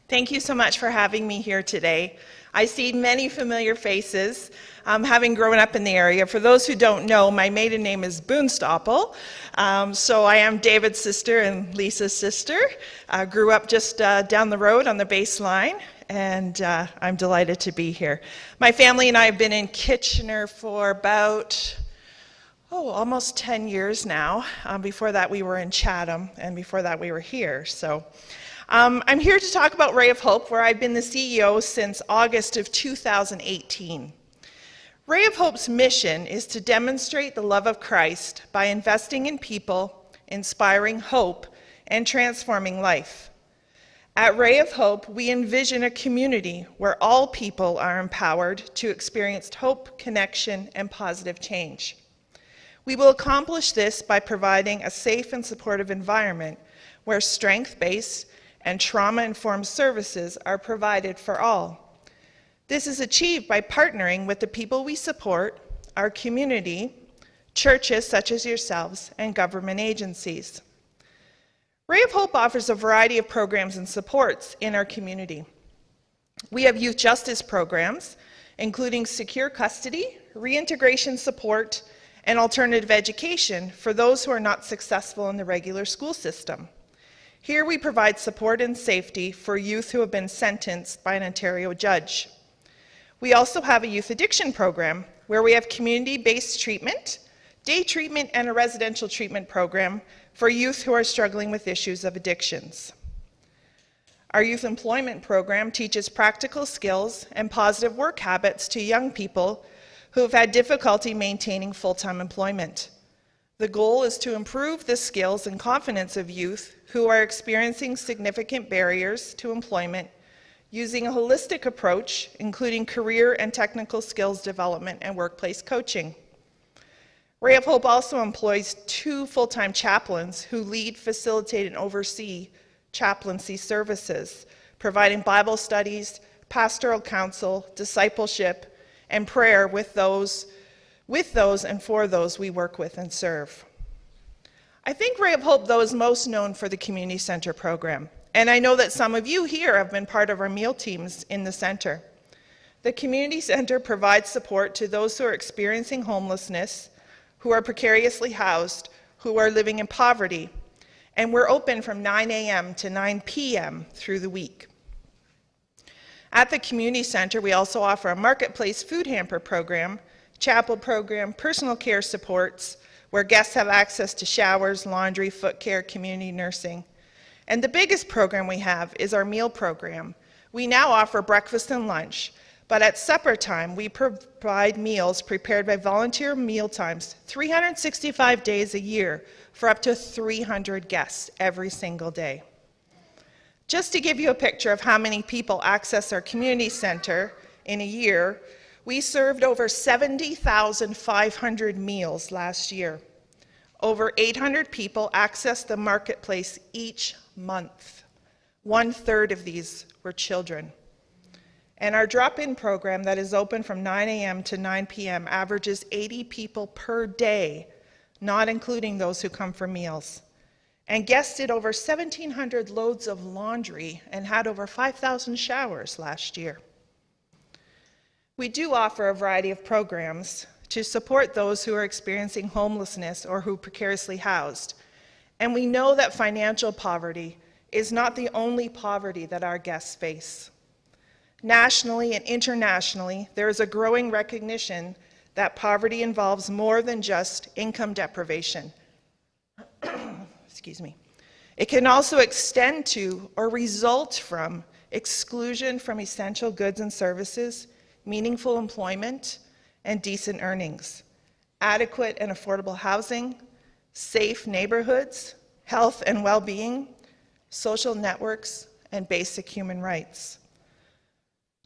Thank you so much for having me here today. I see many familiar faces, having grown up in the area. For those who don't know, my maiden name is Boonstoppel, so I am David's sister and Lisa's sister. Grew up just down the road on the baseline, and I'm delighted to be here. My family and I have been in Kitchener for about almost 10 years now. Before that we were in Chatham, and before that we were here. So I'm here to talk about Ray of Hope, where I've been the CEO since August of 2018. Ray of Hope's mission is to demonstrate the love of Christ by investing in people, inspiring hope, and transforming life. At Ray of Hope, we envision a community where all people are empowered to experience hope, connection, and positive change. We will accomplish this by providing a safe and supportive environment where strength-based and trauma-informed services are provided for all. This is achieved by partnering with the people we support, our community, churches such as yourselves, and government agencies. Ray of Hope offers a variety of programs and supports in our community. We have youth justice programs, including secure custody, reintegration support, and alternative education for those who are not successful in the regular school system. Here we provide support and safety for youth who have been sentenced by an Ontario judge. We also have a youth addiction program where we have community-based treatment, day treatment, and a residential treatment program for youth who are struggling with issues of addictions. Our youth employment program teaches practical skills and positive work habits to young people who have had difficulty maintaining full-time employment. The goal is to improve the skills and confidence of youth who are experiencing significant barriers to employment using a holistic approach, including career and technical skills development and workplace coaching. Ray of Hope also employs 2 full-time chaplains who lead, facilitate, and oversee chaplaincy services, providing Bible studies, pastoral counsel, discipleship, and prayer with those and for those we work with and serve. I think Ray of Hope, though, is most known for the Community Center program, and I know that some of you here have been part of our meal teams in the center. The Community Center provides support to those who are experiencing homelessness, who are precariously housed, who are living in poverty, and we're open from 9 a.m. to 9 p.m. through the week. At the Community Center, we also offer a marketplace food hamper program, chapel program, personal care supports, where guests have access to showers, laundry, foot care, community nursing. And the biggest program we have is our meal program. We now offer breakfast and lunch, but at supper time, we provide meals prepared by volunteer meal times 365 days a year for up to 300 guests every single day. Just to give you a picture of how many people access our community center in a year, we served over 70,500 meals last year. Over 800 people accessed the marketplace each month. 1/3 of these were children. And our drop-in program that is open from 9 a.m. to 9 p.m. averages 80 people per day, not including those who come for meals. And guests did over 1,700 loads of laundry and had over 5,000 showers last year. We do offer a variety of programs to support those who are experiencing homelessness or who are precariously housed. And we know that financial poverty is not the only poverty that our guests face. Nationally and internationally, there is a growing recognition that poverty involves more than just income deprivation. Excuse me. It can also extend to or result from exclusion from essential goods and services, meaningful employment, and decent earnings, adequate and affordable housing, safe neighborhoods, health and well-being, social networks, and basic human rights.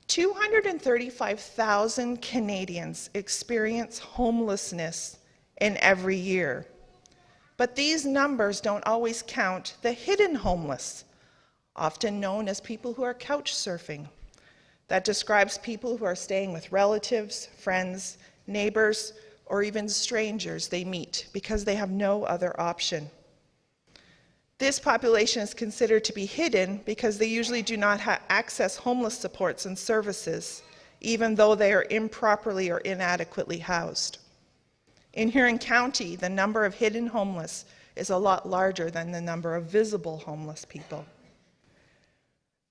235,000 Canadians experience homelessness in every year. But these numbers don't always count the hidden homeless, often known as people who are couch surfing. That describes people who are staying with relatives, friends, neighbors, or even strangers they meet because they have no other option. This population is considered to be hidden because they usually do not access homeless supports and services, even though they are improperly or inadequately housed. In Huron County, the number of hidden homeless is a lot larger than the number of visible homeless people.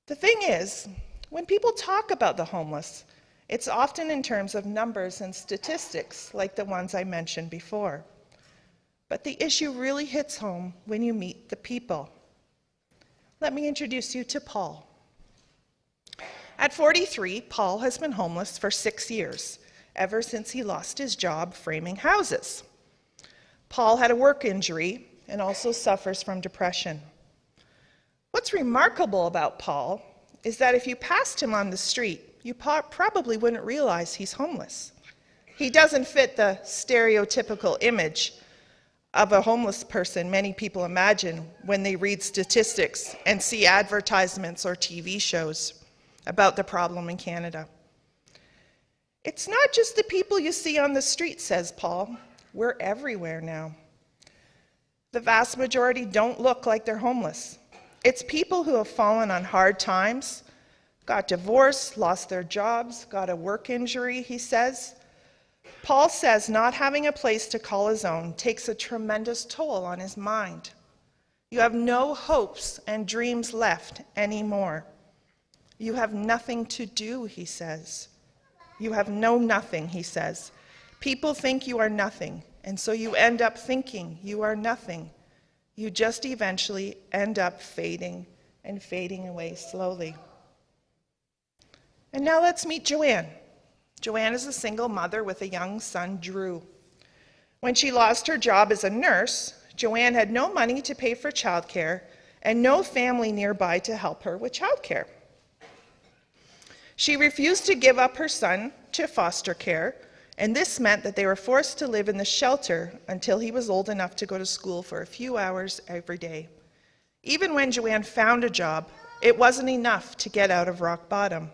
The thing is, when people talk about the homeless, it's often in terms of numbers and statistics like the ones I mentioned before. But the issue really hits home when you meet the people. Let me introduce you to Paul. At 43, Paul has been homeless for 6 years, ever since he lost his job framing houses. Paul had a work injury and also suffers from depression. What's remarkable about Paul is that if you passed him on the street, you probably wouldn't realize he's homeless. He doesn't fit the stereotypical image of a homeless person many people imagine when they read statistics and see advertisements or TV shows about the problem in Canada. It's not just the people you see on the street, says Paul. We're everywhere now. The vast majority don't look like they're homeless. It's people who have fallen on hard times, got divorced, lost their jobs, got a work injury, he says. Paul says not having a place to call his own takes a tremendous toll on his mind. You have no hopes and dreams left anymore. You have nothing to do, he says. You have no nothing, he says. People think you are nothing, and so you end up thinking you are nothing. You just eventually end up fading and fading away slowly. And now let's meet Joanne. Joanne is a single mother with a young son, Drew. When she lost her job as a nurse, Joanne had no money to pay for childcare and no family nearby to help her with childcare. She refused to give up her son to foster care, and this meant that they were forced to live in the shelter until he was old enough to go to school for a few hours every day. Even when Joanne found a job, it wasn't enough to get out of rock bottom.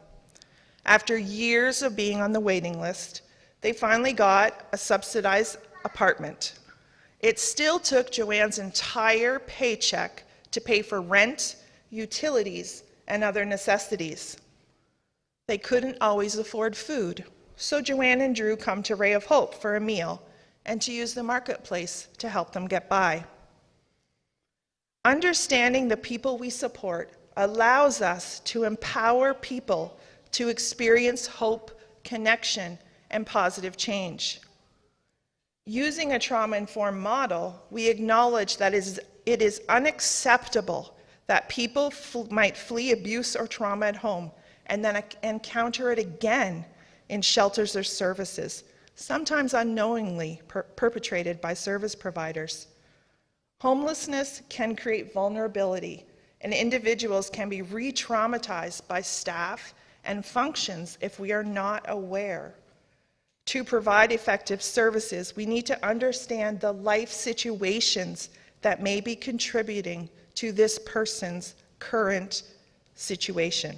After years of being on the waiting list, they finally got a subsidized apartment. It still took Joanne's entire paycheck to pay for rent, utilities, and other necessities. They couldn't always afford food, so Joanne and Drew come to Ray of Hope for a meal and to use the marketplace to help them get by. Understanding the people we support allows us to empower people to experience hope, connection, and positive change. Using a trauma-informed model, we acknowledge that it is unacceptable that people might flee abuse or trauma at home and then encounter it again in shelters or services, sometimes unknowingly perpetrated by service providers. Homelessness can create vulnerability, and individuals can be re-traumatized by staff and functions if we are not aware. To provide effective services, we need to understand the life situations that may be contributing to this person's current situation.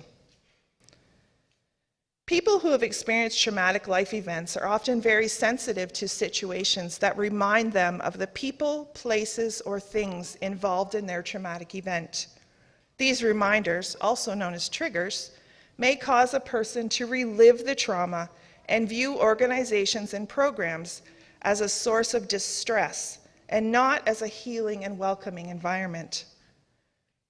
People who have experienced traumatic life events are often very sensitive to situations that remind them of the people, places, or things involved in their traumatic event. These reminders, also known as triggers, may cause a person to relive the trauma and view organizations and programs as a source of distress and not as a healing and welcoming environment.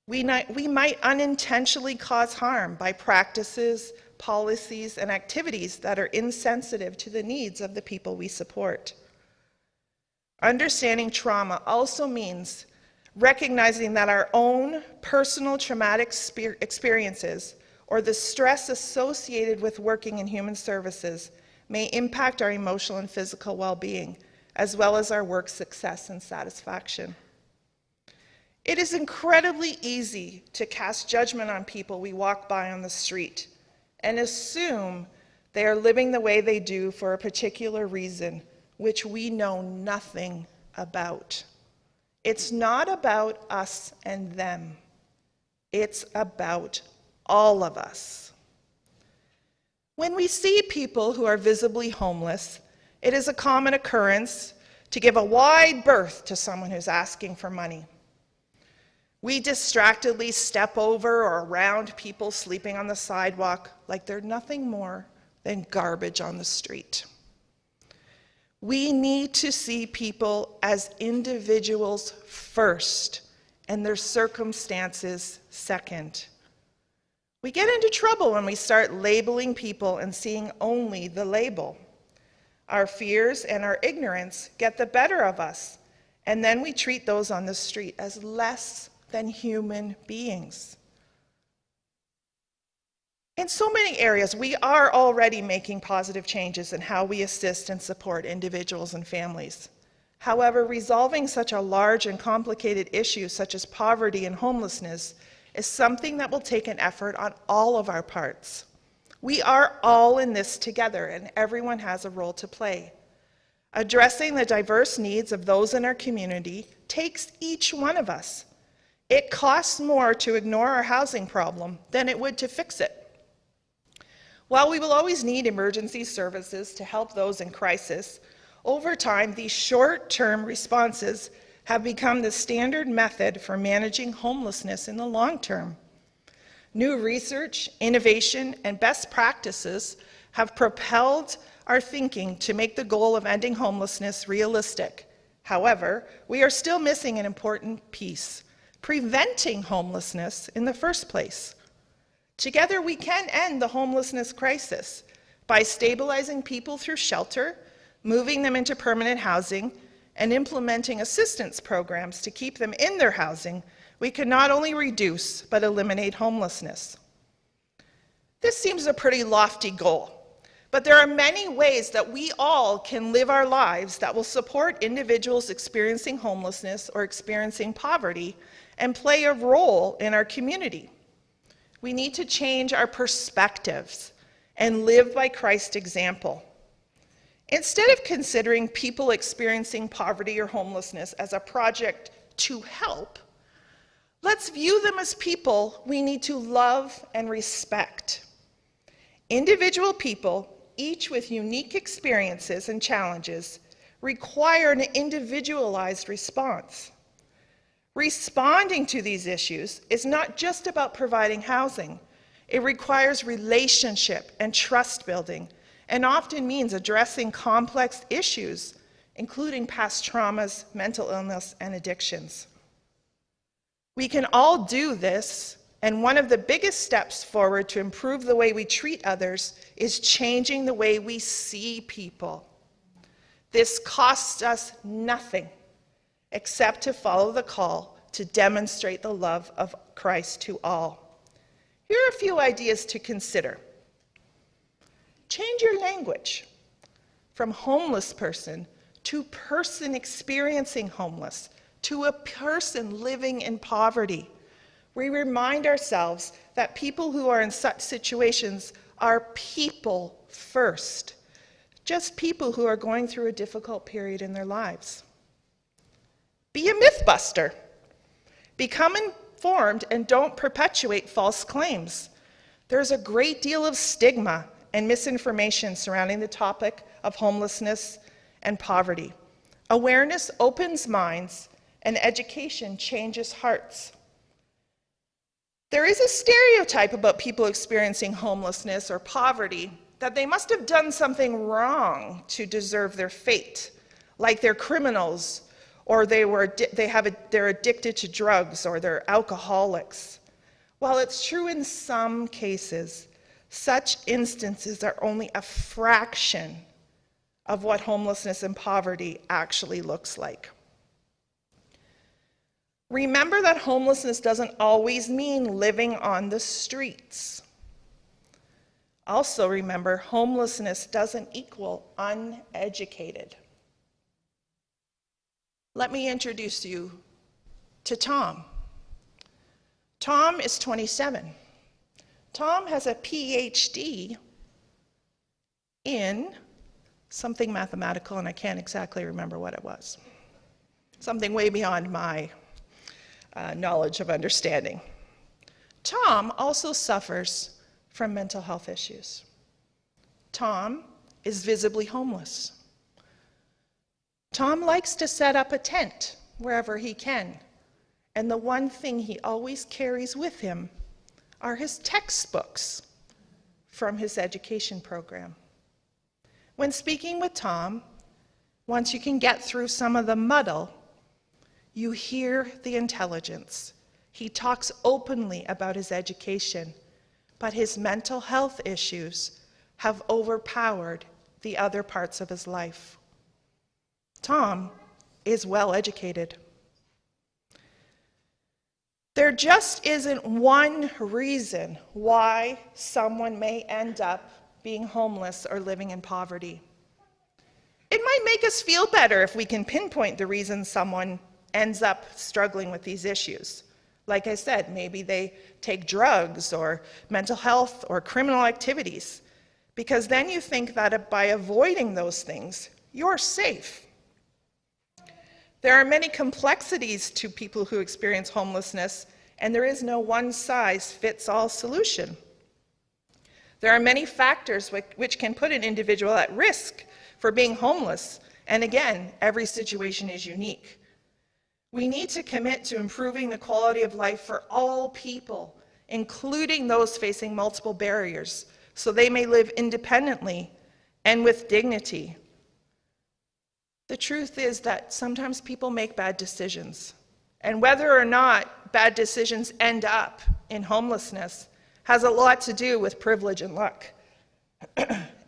We might unintentionally cause harm by practices, policies, and activities that are insensitive to the needs of the people we support. Understanding trauma also means recognizing that our own personal traumatic experiences or the stress associated with working in human services may impact our emotional and physical well-being, as well as our work success and satisfaction. It is incredibly easy to cast judgment on people we walk by on the street and assume they are living the way they do for a particular reason, which we know nothing about. It's not about us and them. It's about all of us. When we see people who are visibly homeless, it is a common occurrence to give a wide berth to someone who's asking for money. We distractedly step over or around people sleeping on the sidewalk like they're nothing more than garbage on the street. We need to see people as individuals first and their circumstances second. We get into trouble when we start labeling people and seeing only the label. Our fears and our ignorance get the better of us, and then we treat those on the street as less than human beings. In so many areas, we are already making positive changes in how we assist and support individuals and families. However, resolving such a large and complicated issue such as poverty and homelessness is something that will take an effort on all of our parts. We are all in this together, and everyone has a role to play. Addressing the diverse needs of those in our community takes each one of us. It costs more to ignore our housing problem than it would to fix it. While we will always need emergency services to help those in crisis, over time, these short-term responses have become the standard method for managing homelessness in the long term. New research, innovation, and best practices have propelled our thinking to make the goal of ending homelessness realistic. However, we are still missing an important piece: preventing homelessness in the first place. Together, we can end the homelessness crisis by stabilizing people through shelter, moving them into permanent housing, and implementing assistance programs to keep them in their housing. We can not only reduce, but eliminate homelessness. This seems a pretty lofty goal, but there are many ways that we all can live our lives that will support individuals experiencing homelessness or experiencing poverty and play a role in our community. We need to change our perspectives and live by Christ's example. Instead of considering people experiencing poverty or homelessness as a project to help, let's view them as people we need to love and respect. Individual people, each with unique experiences and challenges, require an individualized response. Responding to these issues is not just about providing housing. It requires relationship and trust building, and often means addressing complex issues, including past traumas, mental illness, and addictions. We can all do this, and one of the biggest steps forward to improve the way we treat others is changing the way we see people. This costs us nothing except to follow the call to demonstrate the love of Christ to all. Here are a few ideas to consider. Change your language from homeless person to person experiencing homeless to a person living in poverty. We remind ourselves that people who are in such situations are people first, just people who are going through a difficult period in their lives. Be a myth buster. Become informed and don't perpetuate false claims. There's a great deal of stigma and misinformation surrounding the topic of homelessness and poverty. Awareness opens minds, and education changes hearts. There is a stereotype about people experiencing homelessness or poverty that they must have done something wrong to deserve their fate, like they're criminals, or they're addicted to drugs, or they're alcoholics. While it's true in some cases, such instances are only a fraction of what homelessness and poverty actually looks like. Remember that homelessness doesn't always mean living on the streets. Also remember, homelessness doesn't equal uneducated. Let me introduce you to Tom. Tom is 27. Tom has a PhD in something mathematical, and I can't exactly remember what it was. Something way beyond my knowledge of understanding. Tom also suffers from mental health issues. Tom is visibly homeless. Tom likes to set up a tent wherever he can and the one thing he always carries with him are his textbooks from his education program. When speaking with Tom, once you can get through some of the muddle, you hear the intelligence. He talks openly about his education, but his mental health issues have overpowered the other parts of his life. Tom is well educated. There just isn't one reason why someone may end up being homeless or living in poverty. It might make us feel better if we can pinpoint the reason someone ends up struggling with these issues. Like I said, maybe they take drugs or mental health or criminal activities, because then you think that by avoiding those things, you're safe. There are many complexities to people who experience homelessness, and there is no one-size-fits-all solution. There are many factors which can put an individual at risk for being homeless, and again, every situation is unique. We need to commit to improving the quality of life for all people, including those facing multiple barriers, so they may live independently and with dignity. The truth is that sometimes people make bad decisions, and whether or not bad decisions end up in homelessness has a lot to do with privilege and luck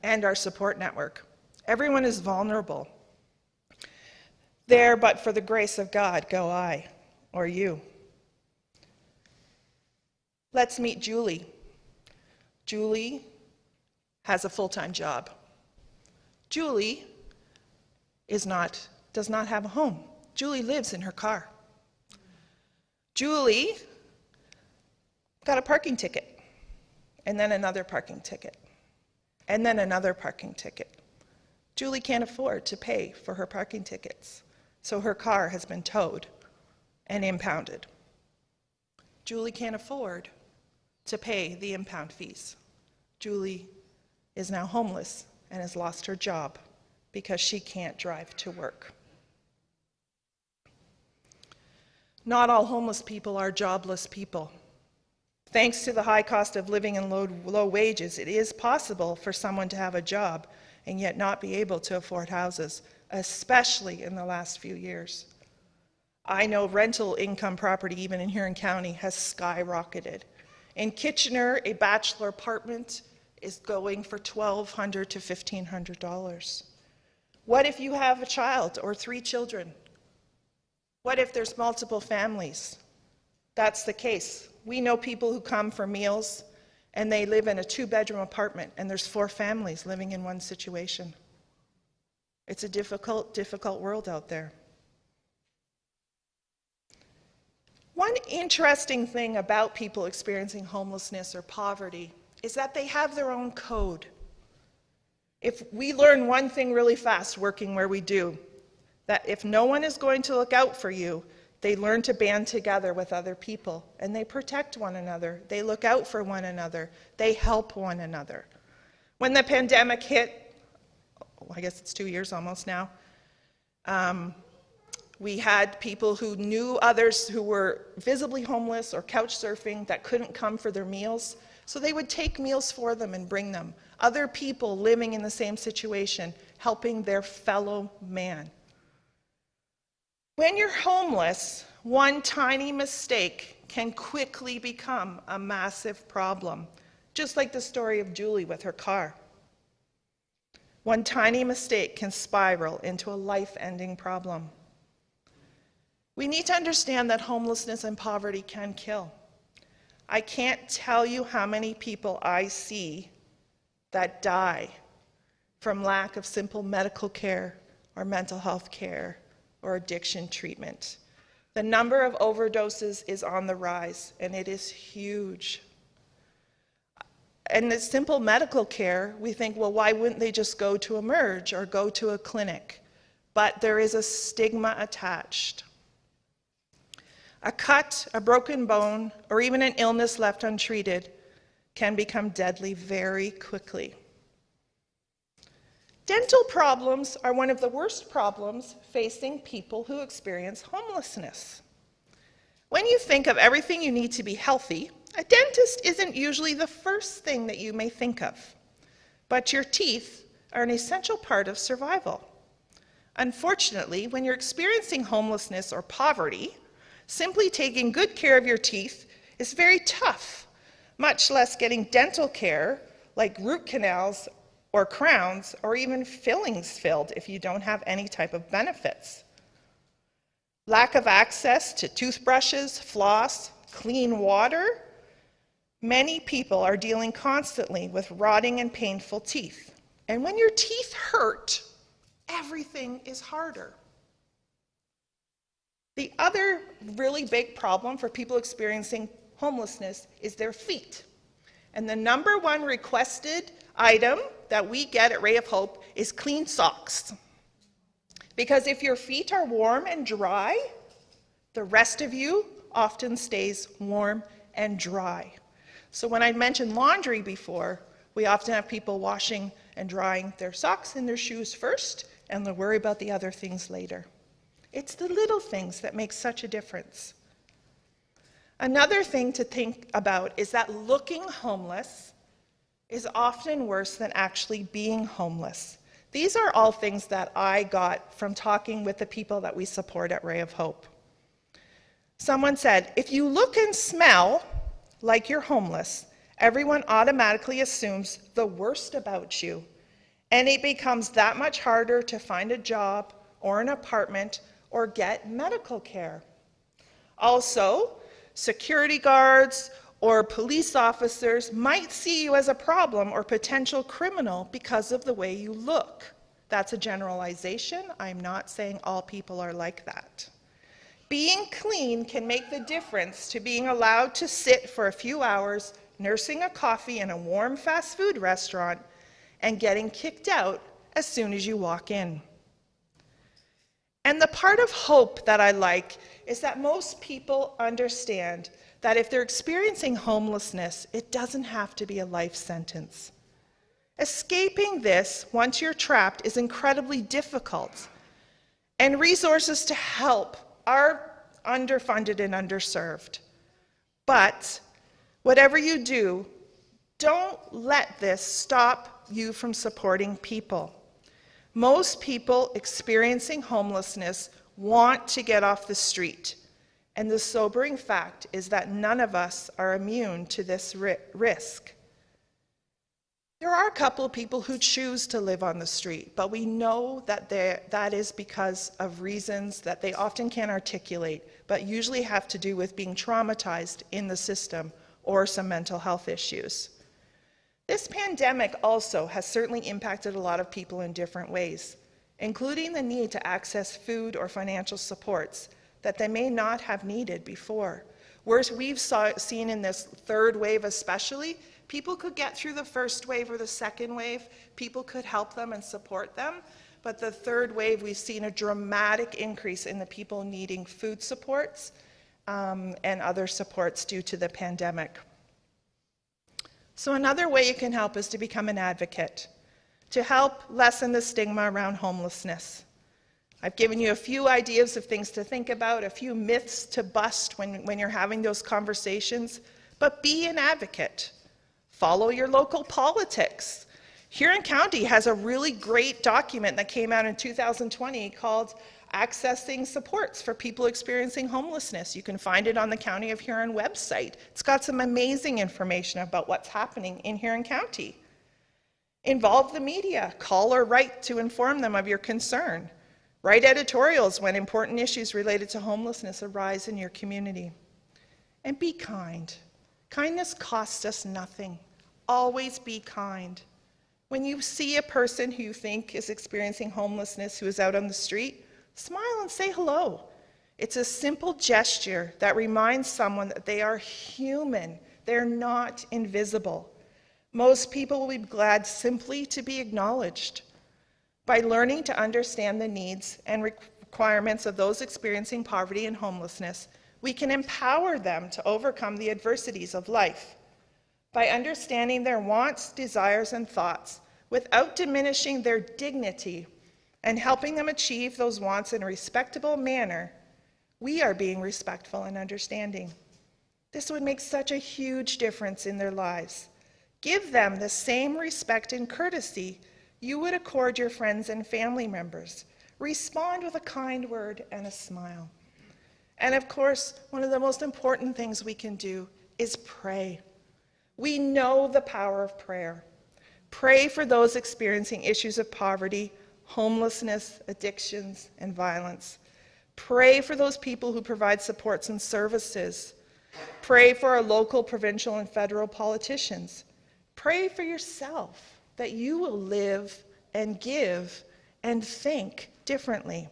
and our support network. Everyone is vulnerable. There, but for the grace of God, go I, or you. Let's meet Julie. Julie has a full-time job. Julie does not have a home. Julie lives in her car. Julie got a parking ticket, and then another parking ticket, and then another parking ticket. Julie can't afford to pay for her parking tickets, so her car has been towed and impounded. Julie can't afford to pay the impound fees. Julie is now homeless and has lost her job because she can't drive to work. Not all homeless people are jobless people. Thanks to the high cost of living and low wages, it is possible for someone to have a job and yet not be able to afford houses, especially in the last few years. I know rental income property, even in Huron County, has skyrocketed. In Kitchener, a bachelor apartment is going for $1,200 to $1,500. What if you have a child or 3 children? What if there's multiple families? That's the case. We know people who come for meals and they live in a 2-bedroom apartment and there's 4 families living in one situation. It's a difficult, difficult world out there. One interesting thing about people experiencing homelessness or poverty is that they have their own code. If we learn one thing really fast working where we do, that if no one is going to look out for you, they learn to band together with other people, and they protect one another, they look out for one another, they help one another. When the pandemic hit, I guess it's 2 years almost now, we had people who knew others who were visibly homeless or couch surfing that couldn't come for their meals, so they would take meals for them and bring them. Other people living in the same situation, helping their fellow man. When you're homeless, one tiny mistake can quickly become a massive problem, just like the story of Julie with her car. One tiny mistake can spiral into a life-ending problem. We need to understand that homelessness and poverty can kill. I can't tell you how many people I see that die from lack of simple medical care or mental health care or addiction treatment. The number of overdoses is on the rise, and it is huge. And the simple medical care, we think, well, why wouldn't they just go to Emerge or go to a clinic? But there is a stigma attached. A cut, a broken bone, or even an illness left untreated can become deadly very quickly. Dental problems are one of the worst problems facing people who experience homelessness. When when you think of everything you need to be healthy, a dentist isn't usually the first thing that you may think of. But your teeth are an essential part of survival. Unfortunately, when you're experiencing homelessness or poverty, simply taking good care of your teeth is very tough, much less getting dental care like root canals or crowns or even fillings filled if you don't have any type of benefits. Lack of access to toothbrushes, floss, clean water. Many people are dealing constantly with rotting and painful teeth. And when your teeth hurt, everything is harder. The other really big problem for people experiencing homelessness is their feet. And the number one requested item that we get at Ray of Hope is clean socks. Because if your feet are warm and dry, the rest of you often stays warm and dry. So when I mentioned laundry before, we often have people washing and drying their socks and their shoes first, and they'll worry about the other things later. It's the little things that make such a difference. Another thing to think about is that looking homeless is often worse than actually being homeless. These are all things that I got from talking with the people that we support at Ray of Hope. Someone said, if you look and smell like you're homeless, everyone automatically assumes the worst about you, and it becomes that much harder to find a job or an apartment or get medical care. Also, security guards or police officers might see you as a problem or potential criminal because of the way you look. That's a generalization. I'm not saying all people are like that. Being clean can make the difference to being allowed to sit for a few hours nursing a coffee in a warm fast food restaurant and getting kicked out as soon as you walk in. And the part of hope that I like is that most people understand that if they're experiencing homelessness, it doesn't have to be a life sentence. Escaping this, once you're trapped, is incredibly difficult, and resources to help are underfunded and underserved. But whatever you do, don't let this stop you from supporting people. Most people experiencing homelessness want to get off the street, and the sobering fact is that none of us are immune to this risk. There are a couple of people who choose to live on the street, but we know that that is because of reasons that they often can't articulate, but usually have to do with being traumatized in the system or some mental health issues. This pandemic also has certainly impacted a lot of people in different ways, including the need to access food or financial supports that they may not have needed before. Whereas we've seen in this third wave especially, people could get through the first wave or the second wave, people could help them and support them, but the third wave we've seen a dramatic increase in the people needing food supports and other supports due to the pandemic. So another way you can help is to become an advocate, to help lessen the stigma around homelessness. I've given you a few ideas of things to think about, a few myths to bust when you're having those conversations, but be an advocate. Follow your local politics. Huron County has a really great document that came out in 2020 called Accessing Supports for People Experiencing Homelessness. You can find it on the County of Huron website. It's got some amazing information about what's happening in Huron County. Involve the media. Call or write to inform them of your concern. Write editorials when important issues related to homelessness arise in your community. And be kind. Kindness costs us nothing. Always be kind. When you see a person who you think is experiencing homelessness who is out on the street, smile and say hello. It's a simple gesture that reminds someone that they are human. They're not invisible. Most people will be glad simply to be acknowledged. By learning to understand the needs and requirements of those experiencing poverty and homelessness, we can empower them to overcome the adversities of life. By understanding their wants, desires, and thoughts without diminishing their dignity and helping them achieve those wants in a respectable manner, we are being respectful and understanding. This would make such a huge difference in their lives. Give them the same respect and courtesy you would accord your friends and family members. Respond with a kind word and a smile. And of course, one of the most important things we can do is pray. We know the power of prayer. Pray for those experiencing issues of poverty, homelessness, addictions, and violence. Pray for those people who provide supports and services. Pray for our local, provincial, and federal politicians. Pray for yourself that you will live and give and think differently.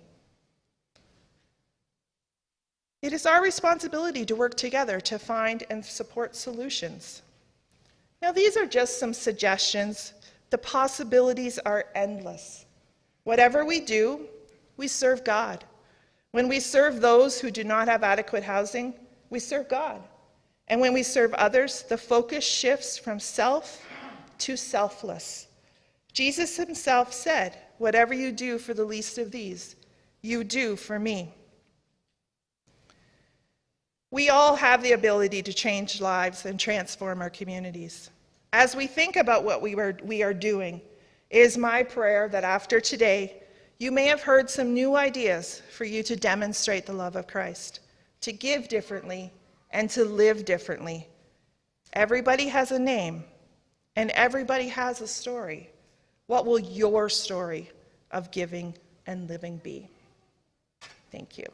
It is our responsibility to work together to find and support solutions. Now, these are just some suggestions. The possibilities are endless. Whatever we do, we serve God. When we serve those who do not have adequate housing, we serve God. And when we serve others, the focus shifts from self to selfless. Jesus himself said, "Whatever you do for the least of these, you do for me." We all have the ability to change lives and transform our communities. As we think about what we are doing, it is my prayer that after today, you may have heard some new ideas for you to demonstrate the love of Christ, to give differently, and to live differently. Everybody has a name, and everybody has a story. What will your story of giving and living be? Thank you.